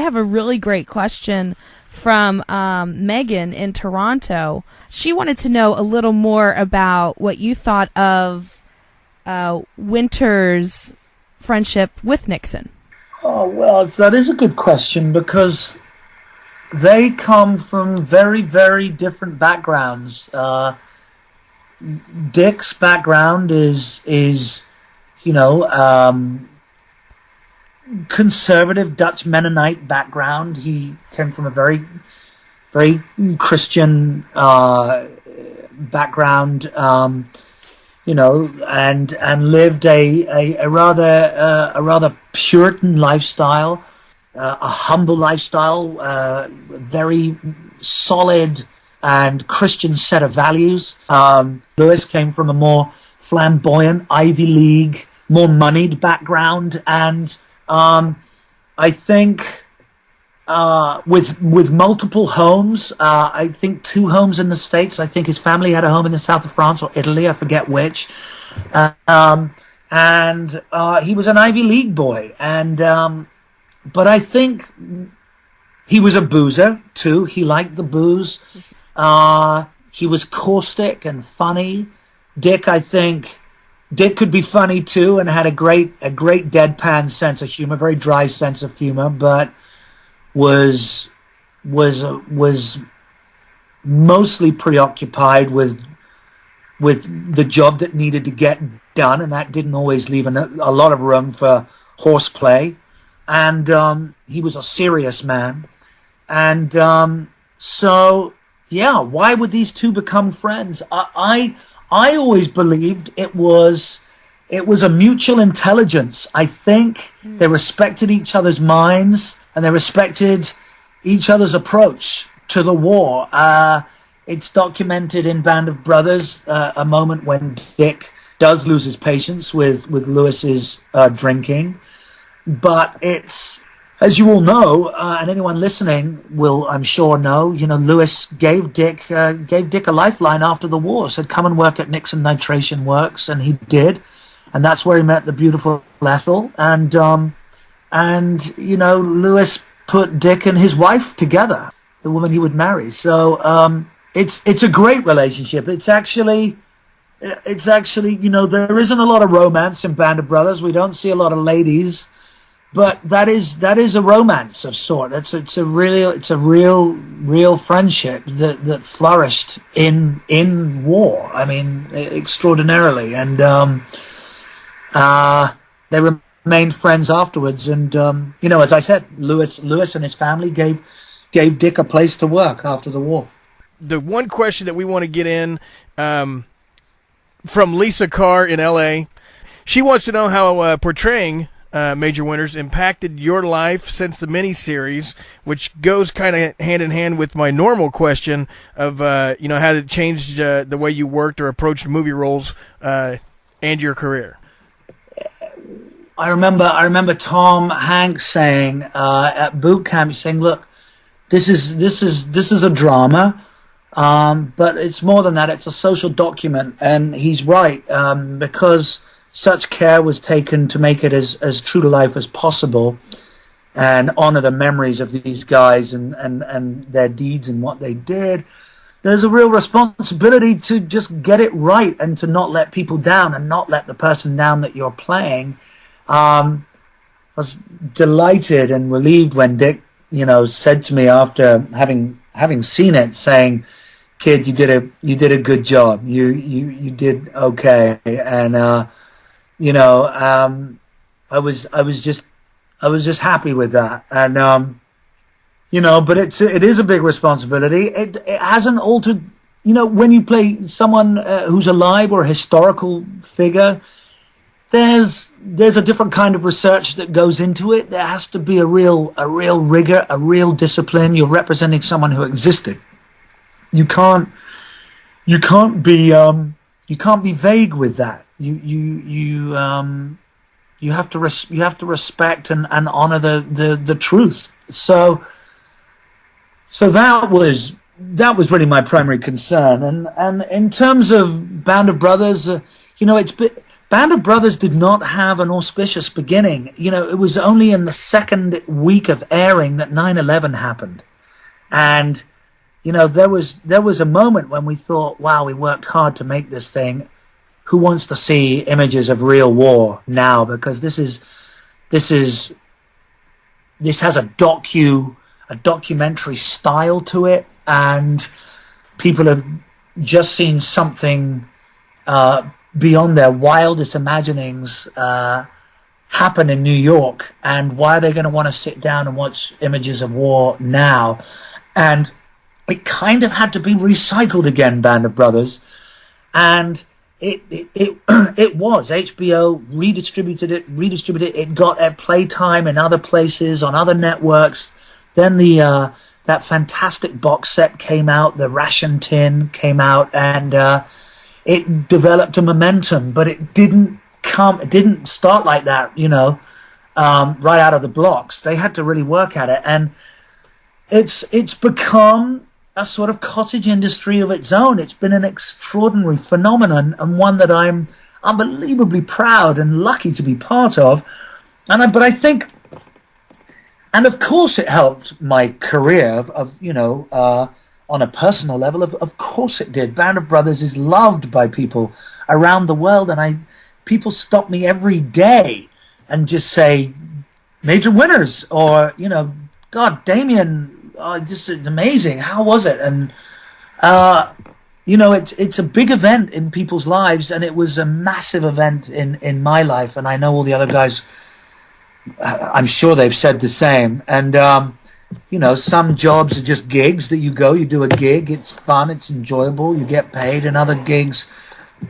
have a really great question from Megan in Toronto. She wanted to know a little more about what you thought of Winters' friendship with Nixon. Oh, well, that is a good question because they come from very, very different backgrounds. Dick's background is conservative Dutch Mennonite background. He came from a very, very Christian background, and lived a rather Puritan lifestyle, a humble lifestyle, very solid and Christian set of values. Lewis came from a more flamboyant Ivy League, more moneyed background, and I think with multiple homes, I think 2 homes in the States. I think his family had a home in the south of France or Italy, I forget which. And he was an Ivy League boy. And but I think he was a boozer too. He liked the booze. He was caustic and funny. Dick could be funny too, and had a great deadpan sense of humor, very dry sense of humor, but was mostly preoccupied with the job that needed to get done, and that didn't always leave a lot of room for horseplay. And he was a serious man, and so yeah, why would these two become friends? I always believed it was a mutual intelligence. I think they respected each other's minds and they respected each other's approach to the war. It's documented in Band of Brothers, a moment when Dick does lose his patience with Lewis's drinking. But it's, as you all know, and anyone listening will, I'm sure, know, Lewis gave Dick a lifeline after the war, said, come and work at Nixon Nitration Works, and he did. And that's where he met the beautiful Ethel. And Lewis put Dick and his wife together, the woman he would marry. So it's a great relationship. It's actually, there isn't a lot of romance in Band of Brothers. We don't see a lot of ladies. But that is a romance of sort. It's a real friendship that flourished in war. I mean, extraordinarily, and they remained friends afterwards. And as I said, Lewis and his family gave Dick a place to work after the war. The one question that we want to get in from Lisa Carr in L.A. She wants to know how portraying Major Winters impacted your life since the miniseries, which goes kind of hand in hand with my normal question of how it changed the way you worked or approached movie roles and your career. I remember Tom Hanks saying at boot camp, saying, "Look, this is a drama, but it's more than that. It's a social document," and he's right, because such care was taken to make it as true to life as possible and honor the memories of these guys and their deeds and what they did. There's a real responsibility to just get it right and to not let people down and not let the person down that you're playing. I was delighted and relieved when Dick, said to me after having seen it, saying, "Kid, you did a good job. You did okay." And I was just happy with that, and but it is a big responsibility. It hasn't altered, when you play someone who's alive or a historical figure. There's a different kind of research that goes into it. There has to be a real rigor, a real discipline. You're representing someone who existed. You can't be vague with that. You have to respect and honor the truth. So that was really my primary concern. And in terms of Band of Brothers, it's Band of Brothers did not have an auspicious beginning. You know, it was only in the second week of airing that 9/11 happened. And, you know, there was a moment when we thought, wow, we worked hard to make this thing. Who wants to see images of real war now? Because this has a documentary style to it, and people have just seen something beyond their wildest imaginings happen in New York, and why are they going to want to sit down and watch images of war now? And it kind of had to be recycled again, Band of Brothers, and it was HBO redistributed it. It got at Playtime and other places on other networks. Then that fantastic box set came out, the Ration Tin came out, and it developed a momentum. But it didn't start like that, you know, right out of the blocks. They had to really work at it, and it's become a sort of cottage industry of its own. It's been an extraordinary phenomenon, and one that I'm unbelievably proud and lucky to be part of. But I think, and of course it helped my career you know, on a personal level. Of course it did. Band of Brothers is loved by people around the world, and people stop me every day and just say, Major Winters, or, you know, God, Damian, this is amazing. How was it? And you know, it's a big event in people's lives, and it was a massive event in my life. And I know all the other guys, I'm sure they've said the same. And you know, some jobs are just gigs that you do a gig, it's fun, it's enjoyable, you get paid, and other gigs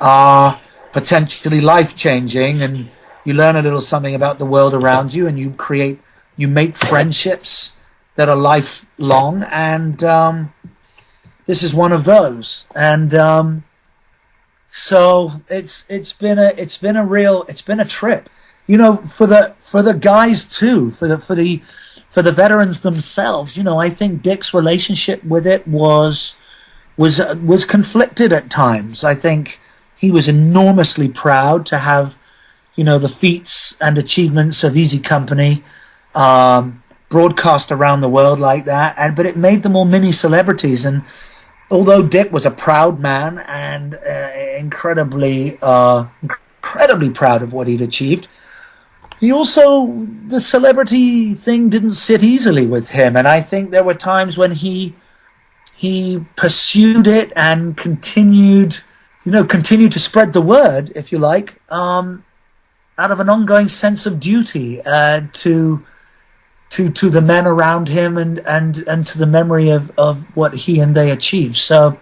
are potentially life-changing, and you learn a little something about the world around you, and you make friendships that are lifelong, and this is one of those. And so it's been a trip, you know, for the guys too, for the veterans themselves. You know, I think Dick's relationship with it was conflicted at times. I think he was enormously proud to have, you know, the feats and achievements of Easy Company broadcast around the world like that, but it made them all mini celebrities. And although Dick was a proud man and incredibly proud of what he'd achieved, the celebrity thing didn't sit easily with him. And I think there were times when he pursued it and continued to spread the word, if you like, out of an ongoing sense of duty to the men around him and to the memory of what he and they achieved. So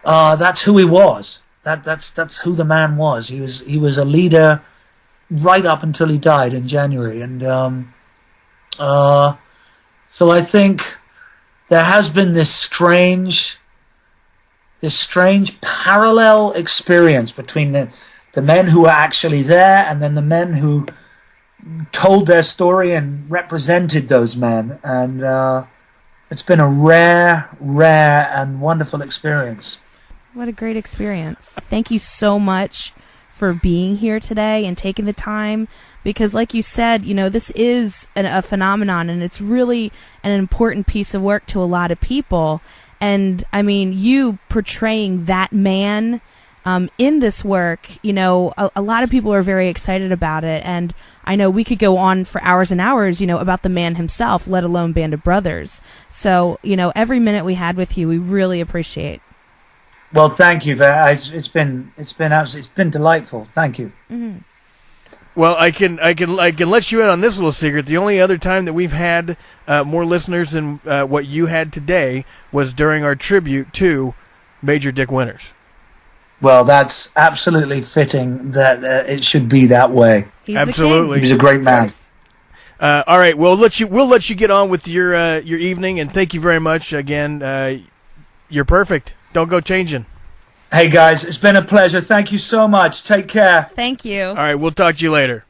that's who he was. That's who the man was. He was a leader right up until he died in January. And so I think there has been this strange parallel experience between the men who were actually there and then the men who told their story and represented those men. And it's been a rare and wonderful experience. What a great experience. Thank you so much for being here today and taking the time, because like you said, you know, this is a phenomenon, and it's really an important piece of work to a lot of people. And I mean, you portraying that man in this work, you know, a lot of people are very excited about it. And I know we could go on for hours and hours, you know, about the man himself, let alone Band of Brothers. So, you know, every minute we had with you, we really appreciate. Well, thank you. It's been delightful. Thank you. Mm-hmm. Well, I can let you in on this little secret. The only other time that we've had more listeners than what you had today was during our tribute to Major Dick Winters. Well, that's absolutely fitting that it should be that way. He's absolutely, he's a great man. All right, we'll let you get on with your evening, and thank you very much again. You're perfect. Don't go changing. Hey guys, it's been a pleasure. Thank you so much. Take care. Thank you. All right, we'll talk to you later.